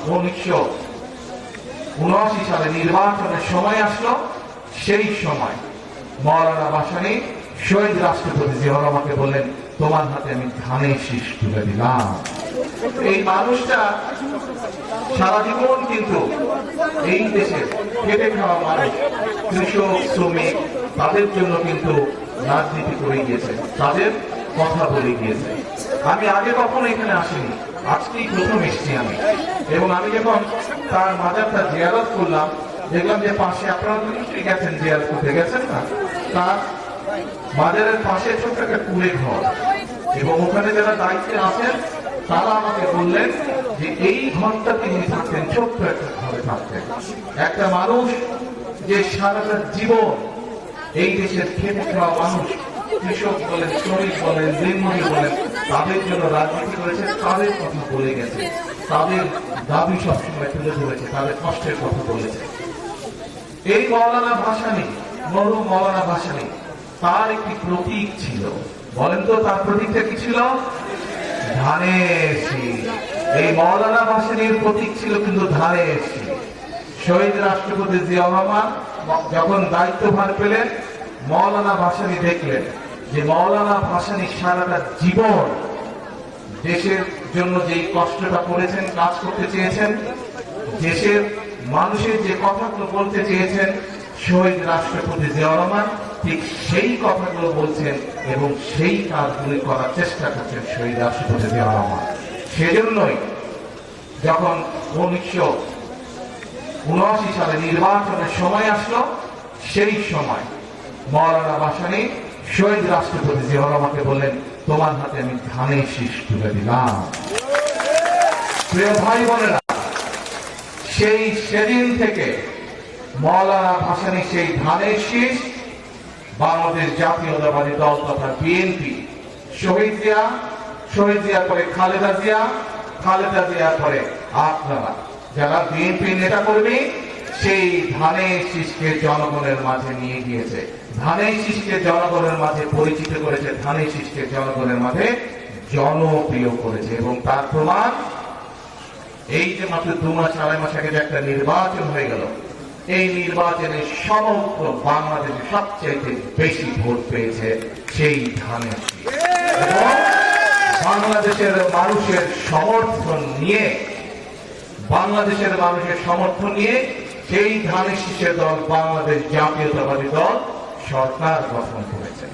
1979 সালে নির্বাচনের সময় আসলো, সেই সময় মৌলানা ভাসানী শহীদ রাষ্ট্রপতি জিয়াউর রহমানকে বললেন, তোমার হাতে আমি ধানের শীষ তুলে দিলাম। এই মানুষটা সারা জীবন কিন্তু এই দেশে খেটে খাওয়া মানুষ, কৃষক, শ্রমিক, তাদের জন্য কিন্তু রাজনীতি করে গিয়েছে, তাদের কথা বলে গিয়েছে। আমি আগে কখনো এখানে আসিনি, আজকেই প্রথম এসেছি আমি। এবং আমি যখন তার মাজারটা জিয়ারত করলাম, দেখলাম যে পাশে, আপনারা তো নিশ্চয়ই গেছেন, জিয়ারত করতে গেছেন না, তার মাজারের পাশে ছোট্ট একটা কুড়ে ঘর, এবং ওখানে যারা দায়িত্বে আছেন তারা আমাকে বললেন যে এই ঘরটা তিনি থাকতেন, ছোট্ট একটা ঘরে থাকতেন। একটা মানুষ যে সারাটা জীবন এই দেশের খেটে খাওয়া মানুষ, কৃষক বলেন, শ্রমিক বলেন, দিনমজুর বলেন, তাদের জন্য রাজনীতি করেছে, তাদের কথা বলে গেছে, তাদের দাবি সবসময় তুলে ধরেছে, তাদের কষ্টের কথা বলেছে। এই মৌলানা ভাসানী, মরহুম মৌলানা ভাসানী, তার একটি প্রতীক ছিল। বলেন তো তার প্রতীকটা কি ছিল? ধানের শীষ। এই মৌলানা ভাসানীর প্রতীক ছিল কিন্তু ধানের শীষ। শহীদ রাষ্ট্রপতি জিয়াউর রহমান যখন দায়িত্বভার পেলেন, মৌলানা ভাসানী দেখলেন যে মৌলানা ভাসানী সারাটা জীবন দেশের জন্য যেই কষ্টটা করেছেন, কাজ করতে চেয়েছেন, দেশের মানুষের যে কথাগুলো বলতে চেয়েছেন শহীদ রাষ্ট্রপতি জিয়াউর রহমান ঠিক সেই কথাগুলো বলছেন এবং সেই কাজগুলি করার চেষ্টা করছেন শহীদ রাষ্ট্রপতি জিয়াউর রহমান। সেজন্যই যখন 1979 সালে নির্বাচনের সময় আসলো, সেই সময় মৌলানা ভাসানী শহীদ রাষ্ট্রপতি জিয়াউর রহমানকে বললেন, তোমার হাতে আমি ধানের শীষ তুলে দিলাম। প্রিয় ভাই বোনেরা, সেদিন থেকে মৌলানা ভাসানী সেই ধানের শীষ বাংলাদেশ জাতীয়তাবাদী দল তথা বিএনপি, শহীদ জিয়া করে খালেদা জিয়া করে আপনারা যারা বিএনপি নেতা কর্মী, সেই ধানের শীষকে জনগণের মাঝে নিয়ে গিয়েছে, ধানের শীষকে জনগণের মাঝে পরিচিত করেছে, ধানের শীষকে জনগণের মাঝে জনপ্রিয় করেছে। এবং তার প্রমাণ এই যে মাত্র 2 মাস 2.5 মাস আগে যে একটা নির্বাচন হয়ে গেল, এই নির্বাচনে সমগ্র বাংলাদেশে সবচেয়ে বেশি ভোট পেয়েছে সেই ধানের শীষ। এবং বাংলাদেশের মানুষের সমর্থন নিয়ে সেই ধানের শীষের দল বাংলাদেশ জাতীয়তাবাদী দল সরকার গঠন করেছে।